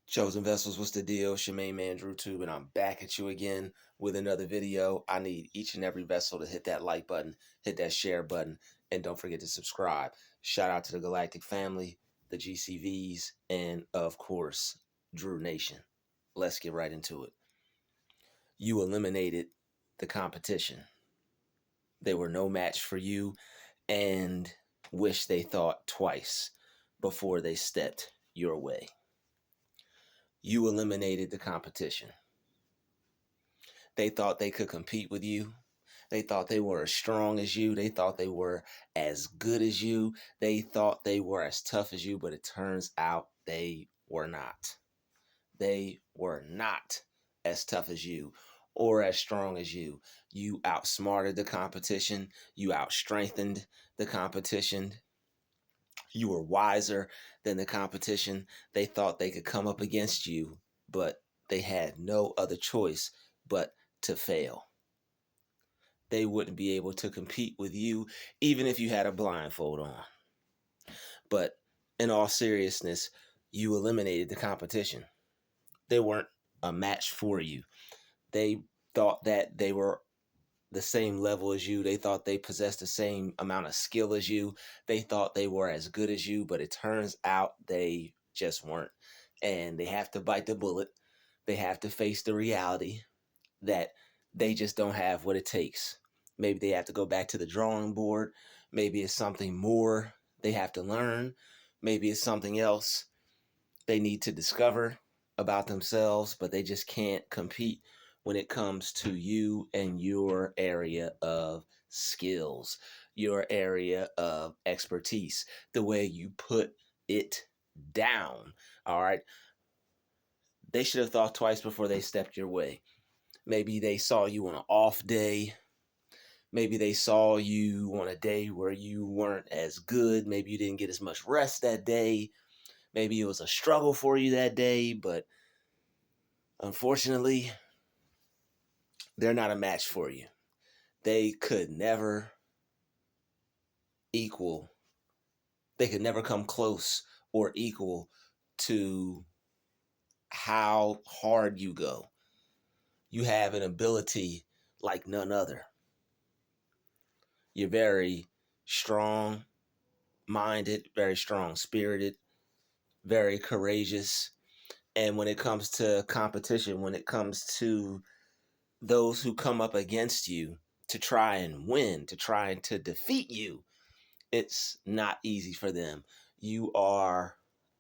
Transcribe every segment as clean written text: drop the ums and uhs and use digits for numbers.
Chosen Vessels, what's the deal? It's your main man Drutube, and I'm back at you again with another video. I need each and every vessel to hit that like button, hit that share button, and don't forget to subscribe. Shout out to the Galactic family, the GCVs, and of course, Drew Nation. Let's get right into it. You eliminated the competition. They were no match for you and wish they thought twice before they stepped your way. You eliminated the competition. They thought they could compete with you. They thought they were as strong as you. They thought they were as good as you. They thought they were as tough as you, but it turns out they were not. They were not as tough as you or as strong as you. You outsmarted the competition. You outstrengthened the competition. You were wiser than the competition. They thought they could come up against you, but they had no other choice but to fail. They wouldn't be able to compete with you even if you had a blindfold on. But in all seriousness, you eliminated the competition. They weren't a match for you. They thought that they were the same level as you. They thought they possessed the same amount of skill as you. They thought they were as good as you, but it turns out they just weren't. And they have to bite the bullet. They have to face the reality that they just don't have what it takes. Maybe they have to go back to the drawing board. Maybe it's something more they have to learn. Maybe it's something else they need to discover about themselves, but they just can't compete when it comes to you and your area of skills, your area of expertise, the way you put it down. All right. They should have thought twice before they stepped your way. Maybe they saw you on an off day. Maybe they saw you on a day where you weren't as good. Maybe you didn't get as much rest that day. Maybe it was a struggle for you that day, but unfortunately, they're not a match for you. They could never equal, they could never come close or equal to how hard you go. You have an ability like none other. You're very strong minded, very strong spirited, very courageous. And when it comes to competition, when it comes to those who come up against you to try and win, to try and to defeat you, it's not easy for them. You are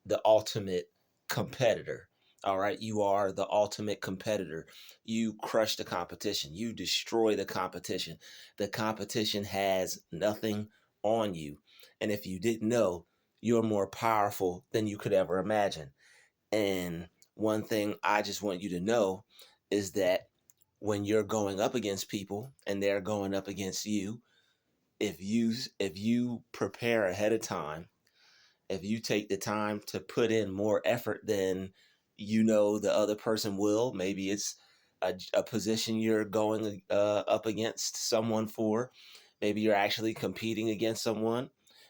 the ultimate competitor. All right. You are the ultimate competitor. You crush the competition. You destroy the competition. The competition has nothing on you. And if you didn't know, you're more powerful than you could ever imagine. And one thing I just want you to know is that when you're going up against people and they're going up against you, if you prepare ahead of time, if you take the time to put in more effort than you know the other person will, maybe it's a position you're going up against someone for. Maybe you're actually competing against someone.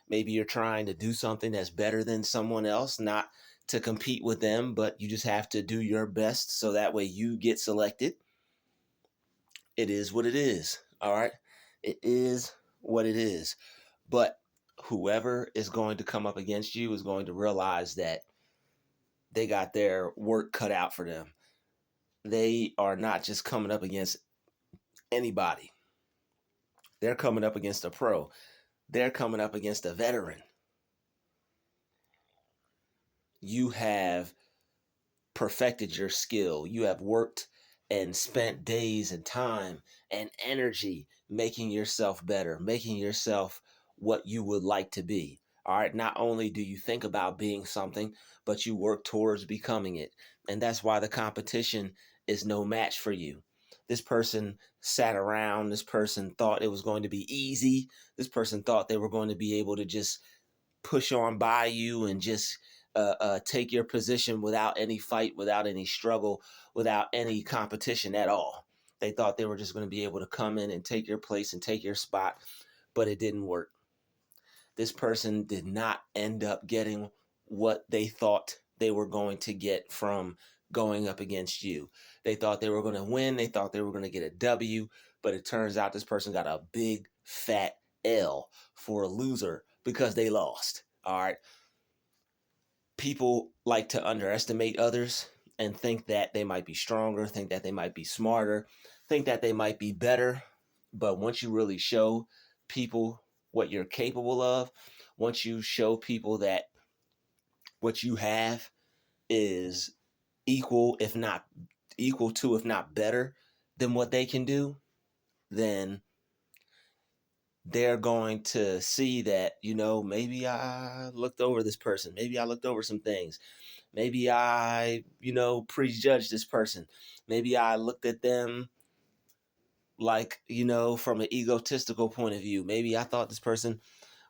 Maybe you're trying to do something that's better than someone else, not to compete with them, but you just have to do your best so that way you get selected. It is what it is. All right. It is what it is. But whoever is going to come up against you is going to realize that they got their work cut out for them. They are not just coming up against anybody. They're coming up against a pro. They're coming up against a veteran. You have perfected your skill. You have worked and spent days and time and energy making yourself better, making yourself what you would like to be. All right. Not only do you think about being something, but you work towards becoming it. And that's why the competition is no match for you. This person sat around. This person thought it was going to be easy. This person thought they were going to be able to just push on by you and just take your position without any fight, without any struggle, without any competition at all. They thought they were just going to be able to come in and take your place and take your spot, but it didn't work. This person did not end up getting what they thought they were going to get from going up against you. They thought they were going to win. They thought they were going to get a W, but it turns out this person got a big fat L for a loser because they lost. All right. People like to underestimate others and think that they might be stronger, think that they might be smarter, think that they might be better. But once you really show people what you're capable of, once you show people that what you have is equal, if not equal to, if not better than what they can do, then they're going to see that, maybe I looked over this person. Maybe I looked over some things. Maybe I, prejudged this person. Maybe I looked at them like, from an egotistical point of view. Maybe I thought this person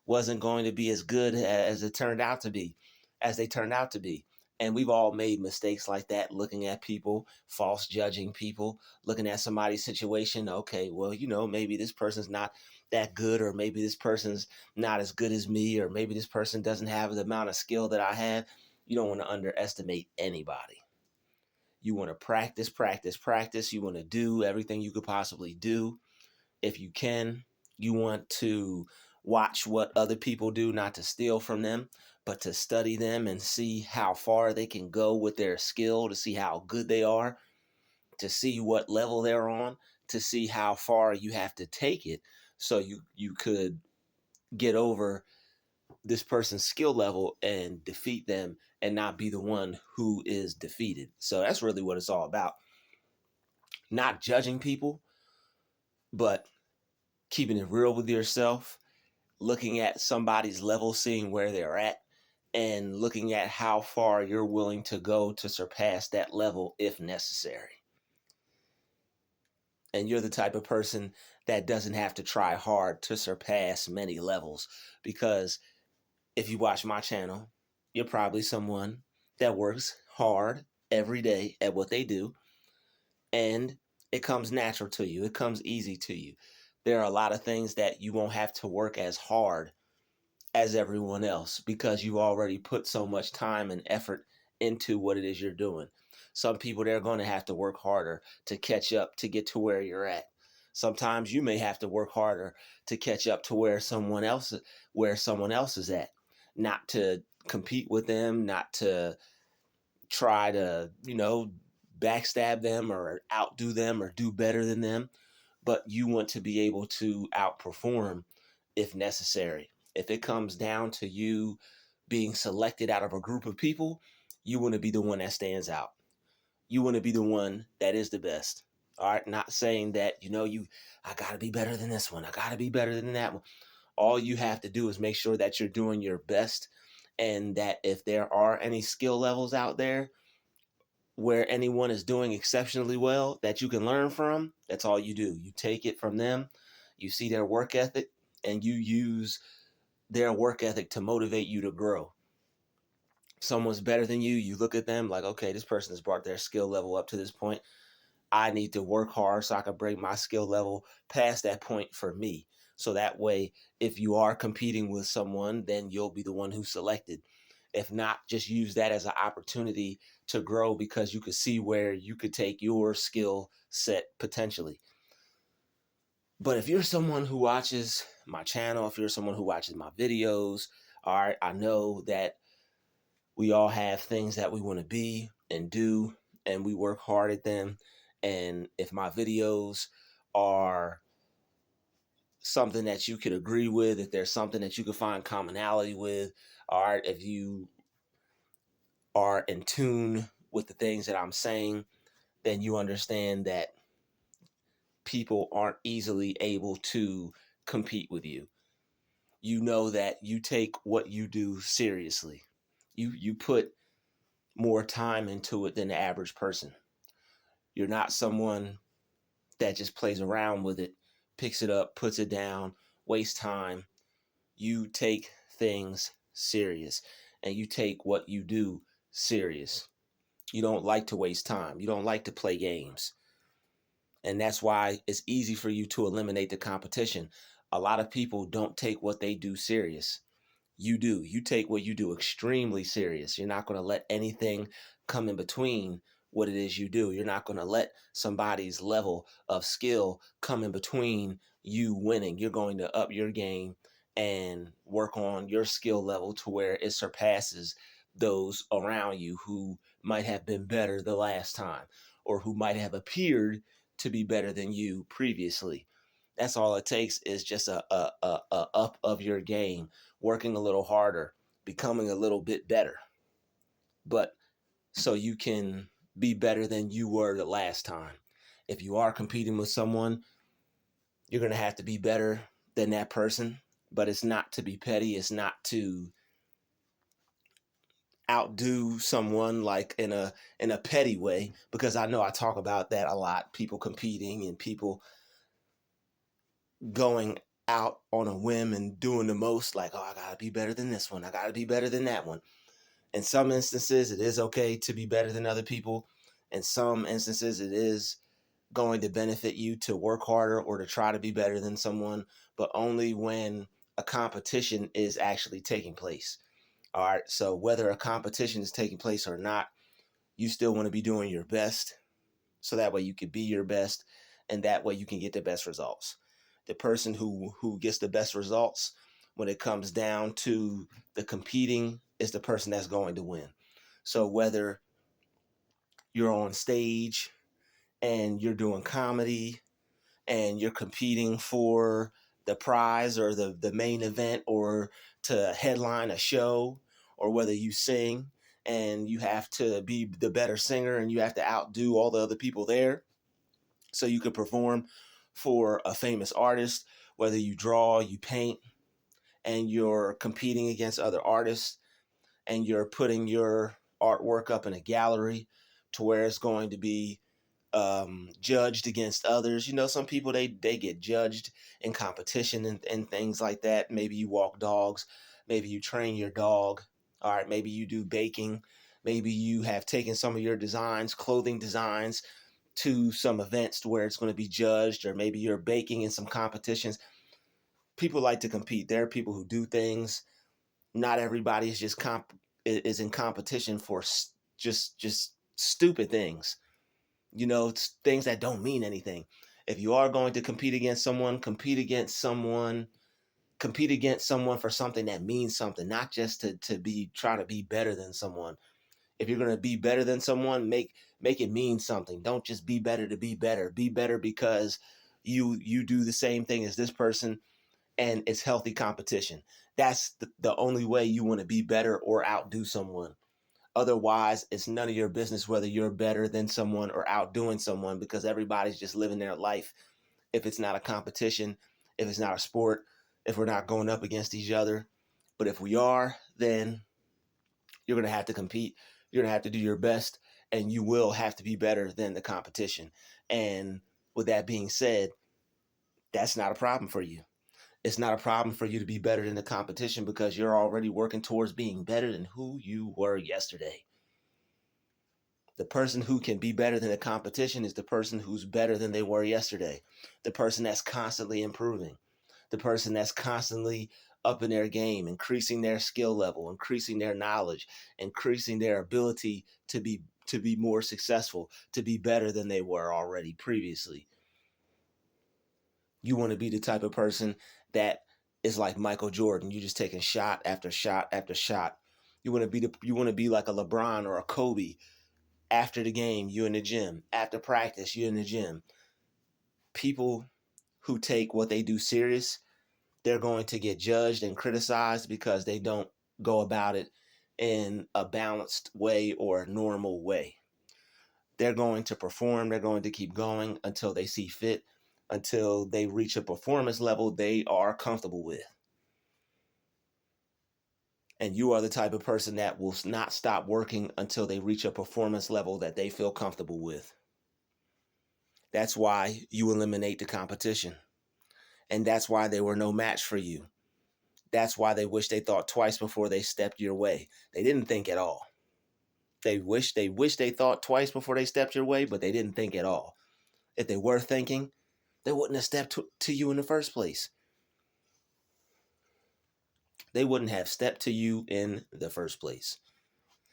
wasn't going to be as good as it turned out to be, as they turned out to be. And we've all made mistakes like that, looking at people, false judging people, looking at somebody's situation. Okay, well, maybe this person's not that good, or maybe this person's not as good as me, or maybe this person doesn't have the amount of skill that I have. You don't want to underestimate anybody. You want to practice, practice, practice. You want to do everything you could possibly do. If you can, you want to watch what other people do, not to steal from them, but to study them and see how far they can go with their skill, to see how good they are, to see what level they're on, to see how far you have to take it so you could get over this person's skill level and defeat them and not be the one who is defeated. So that's really what it's all about. Not judging people, but keeping it real with yourself, looking at somebody's level, seeing where they're at, and looking at how far you're willing to go to surpass that level if necessary. And you're the type of person that doesn't have to try hard to surpass many levels, because if you watch my channel, you're probably someone that works hard every day at what they do, and it comes natural to you. It comes easy to you. There are a lot of things that you won't have to work as hard as everyone else because you've already put so much time and effort into what it is you're doing. Some people, they're going to have to work harder to catch up to get to where you're at. Sometimes you may have to work harder to catch up to where someone else is at. Not to compete with them, not to try to, backstab them or outdo them or do better than them, but you want to be able to outperform if necessary. If it comes down to you being selected out of a group of people, you want to be the one that stands out. You want to be the one that is the best. All right, not saying that, I got to be better than this one. I got to be better than that one. All you have to do is make sure that you're doing your best, and that if there are any skill levels out there where anyone is doing exceptionally well that you can learn from, that's all you do. You take it from them, you see their work ethic, and you use their work ethic to motivate you to grow. Someone's better than you, you look at them like, okay, this person has brought their skill level up to this point. I need to work hard so I can bring my skill level past that point for me. So that way, if you are competing with someone, then you'll be the one who's selected. If not, just use that as an opportunity to grow, because you could see where you could take your skill set potentially. But if you're someone who watches my channel, if you're someone who watches my videos, all right, I know that we all have things that we want to be and do, and we work hard at them. And if my videos are something that you could agree with, if there's something that you could find commonality with, all right, if you are in tune with the things that I'm saying, then you understand that people aren't easily able to compete with you. You know that you take what you do seriously. You put more time into it than the average person. You're not someone that just plays around with it, picks it up, puts it down, wastes time. You take things serious, and you take what you do serious. You don't like to waste time. You don't like to play games. And that's why it's easy for you to eliminate the competition. A lot of people don't take what they do serious. you do. You take what you do extremely serious. You're not going to let anything come in between what it is you do. You're not going to let somebody's level of skill come in between you winning. You're going to up your game and work on your skill level to where it surpasses those around you who might have been better the last time or who might have appeared to be better than you previously. That's all it takes is just a up of your game, working a little harder, becoming a little bit better. But so you can be better than you were the last time. If you are competing with someone, you're going to have to be better than that person, but it's not to be petty. It's not to outdo someone like in a petty way, because I know I talk about that a lot, people competing and people going out on a whim and doing the most, like, oh, I gotta be better than this one, I gotta be better than that one. In some instances it is okay to be better than other people. In some instances it is going to benefit you to work harder or to try to be better than someone, but only when a competition is actually taking place. All right, so whether a competition is taking place or not, you still want to be doing your best, so that way you can be your best, and that way you can get the best results. The person who gets the best results when it comes down to the competing is the person that's going to win. So whether you're on stage and you're doing comedy and you're competing for the prize or the main event or to headline a show, or whether you sing and you have to be the better singer and you have to outdo all the other people there so you can perform for a famous artist, whether you draw, you paint, and you're competing against other artists and you're putting your artwork up in a gallery to where it's going to be judged against others. You know, some people they get judged in competition and things like that. Maybe you walk dogs, maybe you train your dog. All right, maybe you do baking. Maybe you have taken some of your designs, clothing designs, to some events to where it's going to be judged, or maybe you're baking in some competitions. People like to compete. There are people who do things. Not everybody is just is in competition for just stupid things. You know, it's things that don't mean anything. If you are going to compete against someone, compete against someone for something that means something, not just to be trying to be better than someone. If you're going to be better than someone, make it mean something. Don't just be better to be better. Be better because you do the same thing as this person, and it's healthy competition. That's the only way you want to be better or outdo someone. Otherwise, it's none of your business whether you're better than someone or outdoing someone, because everybody's just living their life. If it's not a competition, if it's not a sport, if we're not going up against each other. But if we are, then you're going to have to compete. You're going to have to do your best, and you will have to be better than the competition. And with that being said, that's not a problem for you. It's not a problem for you to be better than the competition, because you're already working towards being better than who you were yesterday. The person who can be better than the competition is the person who's better than they were yesterday. The person that's constantly improving. The person that's constantly up in their game, increasing their skill level, increasing their knowledge, increasing their ability to be more successful, to be better than they were already previously. You want to be the type of person that is like Michael Jordan. You just taking shot after shot after shot. You want to be like a LeBron or a Kobe. After the game, you in the gym. After practice, you in the gym. People who take what they do serious, they're going to get judged and criticized because they don't go about it in a balanced way or a normal way. They're going to perform, they're going to keep going until they see fit, until they reach a performance level they are comfortable with. And you are the type of person that will not stop working until they reach a performance level that they feel comfortable with. That's why you eliminate the competition. And that's why they were no match for you. That's why they wish they thought twice before they stepped your way. They didn't think at all. They wish they thought twice before they stepped your way, but they didn't think at all. If they were thinking, they wouldn't have stepped to you in the first place. they wouldn't have stepped to you in the first place.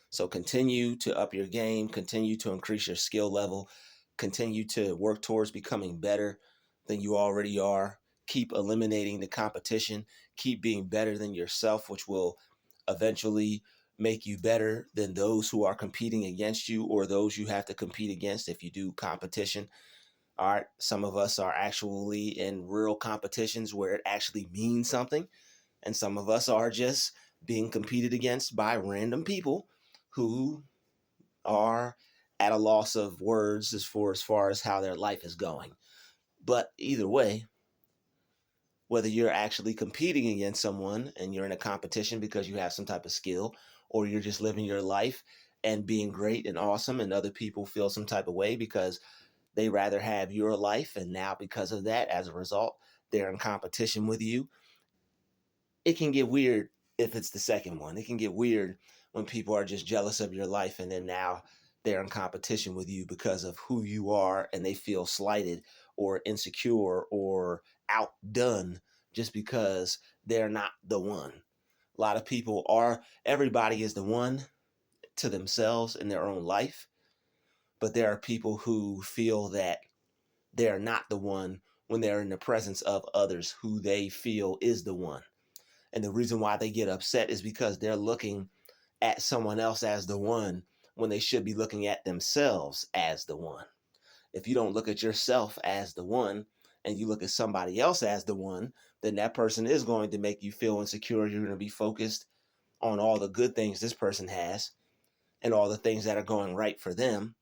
So continue to up your game, continue to increase your skill level, continue to work towards becoming better than you already are. Keep eliminating the competition, keep being better than yourself, which will eventually make you better than those who are competing against you or those you have to compete against if you do competition. All right, some of us are actually in real competitions where it actually means something, and some of us are just being competed against by random people who are at a loss of words as far as how their life is going. But either way, whether you're actually competing against someone and you're in a competition because you have some type of skill, or you're just living your life and being great and awesome, and other people feel some type of way because they rather have your life, and now because of that, as a result, they're in competition with you. It can get weird if it's the second one. It can get weird when people are just jealous of your life and then now they're in competition with you because of who you are and they feel slighted or insecure or outdone just because they're not the one. A lot of people are, everybody is the one to themselves in their own life, but there are people who feel that they're not the one when they're in the presence of others who they feel is the one. And the reason why they get upset is because they're looking at someone else as the one when they should be looking at themselves as the one. If you don't look at yourself as the one and you look at somebody else as the one, then that person is going to make you feel insecure. You're going to be focused on all the good things this person has and all the things that are going right for them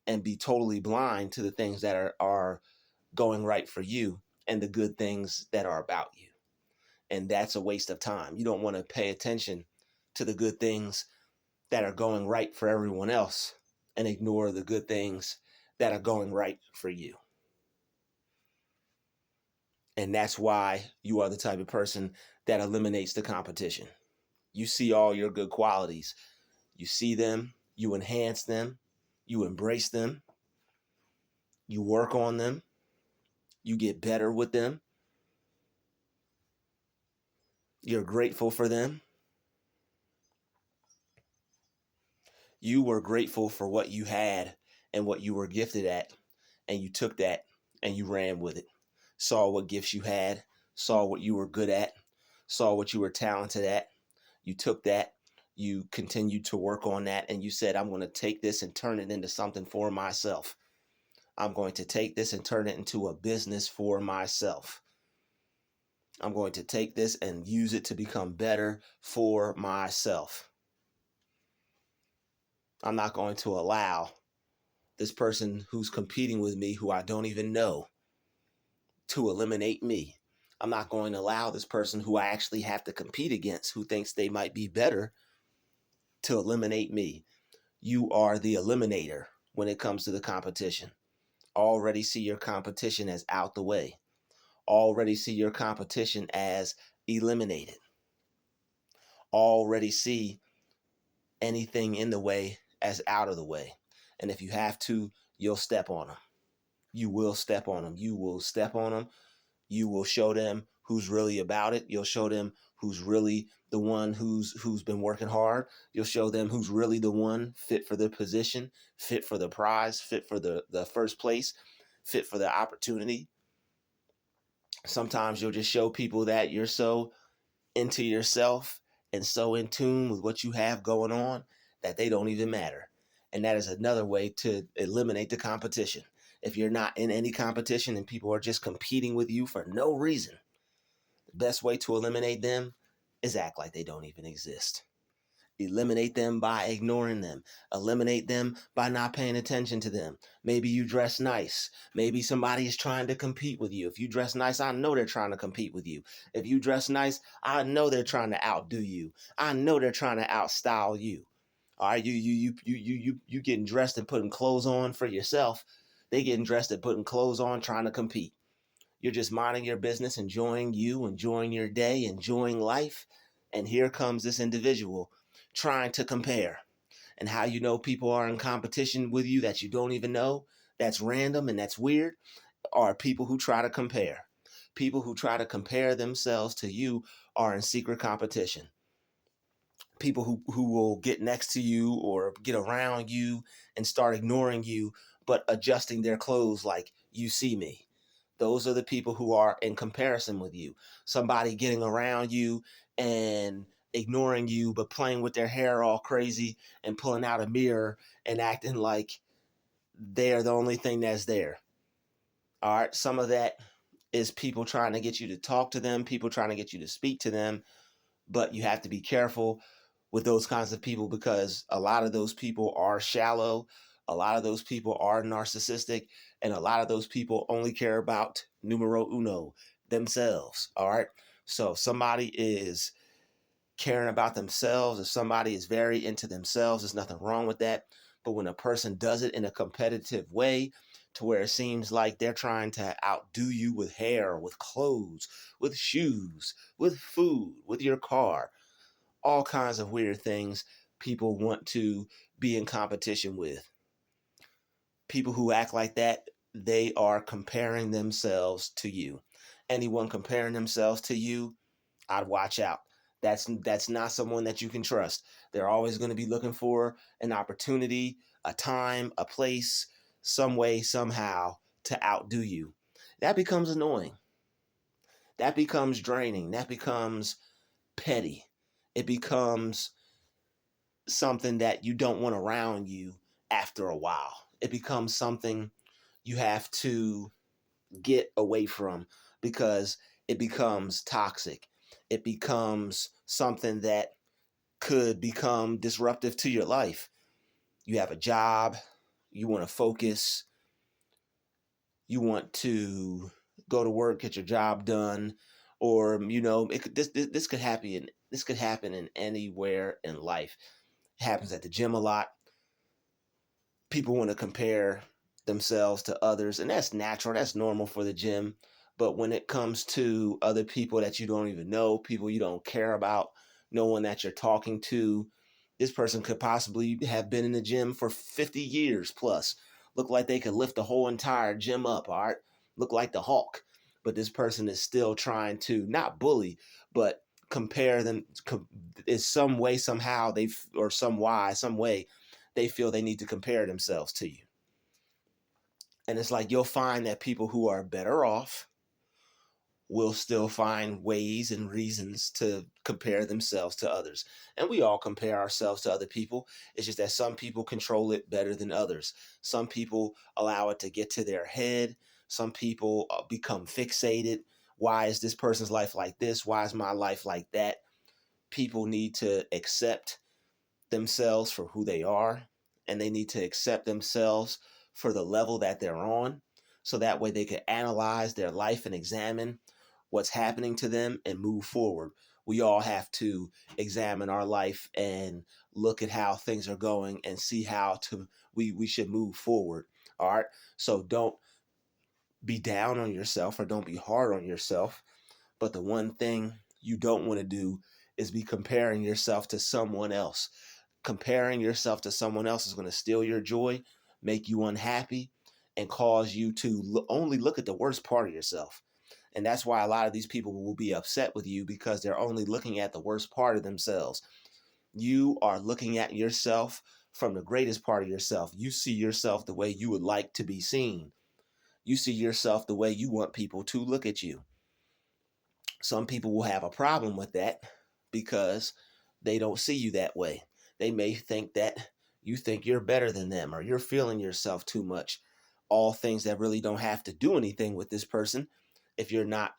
and be totally blind to the things that are going right for you and the good things that are about you. And that's a waste of time. You don't want to pay attention to the good things that are going right for everyone else and ignore the good things that are going right for you. And that's why you are the type of person that eliminates the competition. You see all your good qualities. You see them, you enhance them, you embrace them, you work on them, you get better with them, you're grateful for them. You were grateful for what you had and what you were gifted at, and you took that and you ran with it. Saw what gifts you had, saw what you were good at, saw what you were talented at. You took that, you continued to work on that, and you said, I'm going to take this and turn it into something for myself. I'm going to take this and turn it into a business for myself. I'm going to take this and use it to become better for myself. I'm not going to allow this person who's competing with me, who I don't even know, to eliminate me. I'm not going to allow this person who I actually have to compete against, who thinks they might be better, to eliminate me. You are the eliminator when it comes to the competition. Already see your competition as out the way. Already see your competition as eliminated. Already see anything in the way as out of the way. And if you have to, you'll step on them. You will step on them. You will step on them. You will show them who's really about it. You'll show them who's really the one who's been working hard. You'll show them who's really the one fit for the position, fit for the prize, fit for the first place, fit for the opportunity. Sometimes you'll just show people that you're so into yourself and so in tune with what you have going on that they don't even matter. And that is another way to eliminate the competition. If you're not in any competition and people are just competing with you for no reason, the best way to eliminate them is act like they don't even exist. Eliminate them by ignoring them. Eliminate them by not paying attention to them. Maybe you dress nice. Maybe somebody is trying to compete with you. If you dress nice, I know they're trying to compete with you. If you dress nice, I know they're trying to outdo you. I know they're trying to outstyle you. All right, you getting dressed and putting clothes on for yourself. They getting dressed and putting clothes on trying to compete. You're just minding your business, enjoying you, enjoying your day, enjoying life. And here comes this individual trying to compare. And how you know people are in competition with you that you don't even know, that's random and that's weird, are people who try to compare. People who try to compare themselves to you are in secret competition. People who will get next to you or get around you and start ignoring you, but adjusting their clothes like, you see me. Those are the people who are in comparison with you. Somebody getting around you and ignoring you, but playing with their hair all crazy and pulling out a mirror and acting like they're the only thing that's there. All right. Some of that is people trying to get you to talk to them, people trying to get you to speak to them. But you have to be careful with those kinds of people, because a lot of those people are shallow. A lot of those people are narcissistic. And a lot of those people only care about numero uno, themselves. All right. So if somebody is caring about themselves, if somebody is very into themselves, there's nothing wrong with that. But when a person does it in a competitive way, to where it seems like they're trying to outdo you with hair, with clothes, with shoes, with food, with your car, all kinds of weird things people want to be in competition with. People who act like that, they are comparing themselves to you. Anyone comparing themselves to you, I'd watch out. That's not someone that you can trust. They're always going to be looking for an opportunity, a time, a place, some way, somehow to outdo you. That becomes annoying. That becomes draining. That becomes petty. It becomes something that you don't want around you after a while. It becomes something you have to get away from, because it becomes toxic. It becomes something that could become disruptive to your life. You have a job, you want to focus, you want to go to work, get your job done, or it could, this could happen. This could happen in anywhere in life. It happens at the gym a lot. People want to compare themselves to others, and that's natural, that's normal for the gym. But when it comes to other people that you don't even know, people you don't care about, no one that you're talking to, this person could possibly have been in the gym for 50 years plus, look like they could lift the whole entire gym up, all right, look like the Hulk. But this person is still trying to not bully, but compare them. Is some way, somehow they, or some way they feel they need to compare themselves to you. And it's like, you'll find that people who are better off will still find ways and reasons to compare themselves to others. And we all compare ourselves to other people. It's just that some people control it better than others. Some people allow it to get to their head. Some people become fixated. Why is this person's life like this? Why is my life like that? People need to accept themselves for who they are, and they need to accept themselves for the level that they're on, so that way they can analyze their life and examine what's happening to them and move forward. We all have to examine our life and look at how things are going and see how to we should move forward. All right. So don't be down on yourself, or don't be hard on yourself. But the one thing you don't want to do is be comparing yourself to someone else. Comparing yourself to someone else is going to steal your joy, make you unhappy, and cause you to only look at the worst part of yourself. And that's why a lot of these people will be upset with you, because they're only looking at the worst part of themselves. You are looking at yourself from the greatest part of yourself. You see yourself the way you would like to be seen. You see yourself the way you want people to look at you. Some people will have a problem with that because they don't see you that way. They may think that you think you're better than them, or you're feeling yourself too much. All things that really don't have to do anything with this person if you're not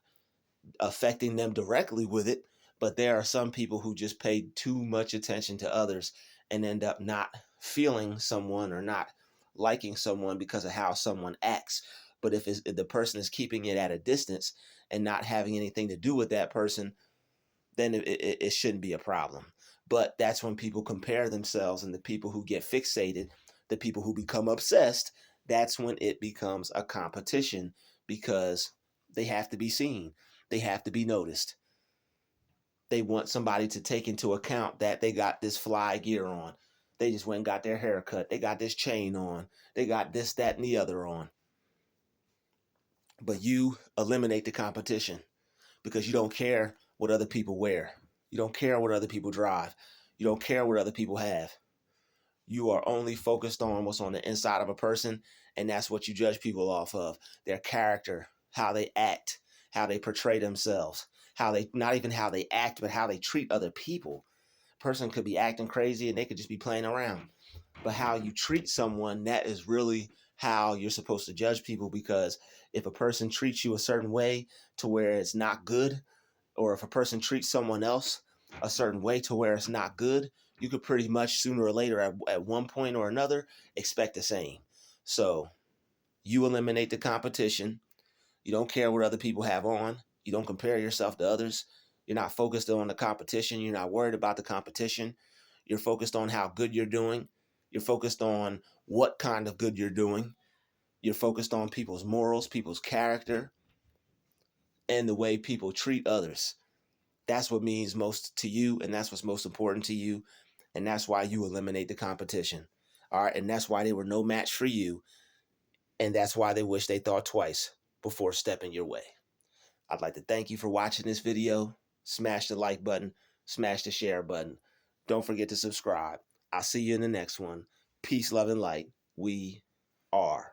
affecting them directly with it. But there are some people who just pay too much attention to others and end up not feeling someone or not liking someone because of how someone acts. But if the person is keeping it at a distance and not having anything to do with that person, then it shouldn't be a problem. But that's when people compare themselves, and the people who get fixated, the people who become obsessed, that's when it becomes a competition, because they have to be seen. They have to be noticed. They want somebody to take into account that they got this fly gear on. They just went and got their hair cut. They got this chain on. They got this, that, and the other on. But you eliminate the competition, because you don't care what other people wear. You don't care what other people drive. You don't care what other people have. You are only focused on what's on the inside of a person, and that's what you judge people off of. Their character, how they act, how they portray themselves, how they, not even how they act, but how they treat other people. A person could be acting crazy and they could just be playing around. But how you treat someone, that is really how you're supposed to judge people, because if a person treats you a certain way to where it's not good, or if a person treats someone else a certain way to where it's not good, you could pretty much sooner or later at one point or another expect the same. So you eliminate the competition. You don't care what other people have on. You don't compare yourself to others. You're not focused on the competition. You're not worried about the competition. You're focused on how good you're doing. You're focused on what kind of good you're doing. You're focused on people's morals, people's character, and the way people treat others. That's what means most to you, and that's what's most important to you, and that's why you eliminate the competition. All right, and that's why they were no match for you, and that's why they wish they thought twice before stepping your way. I'd like to thank you for watching this video. Smash the like button, smash the share button. Don't forget to subscribe. I'll see you in the next one. Peace, love, and light. We are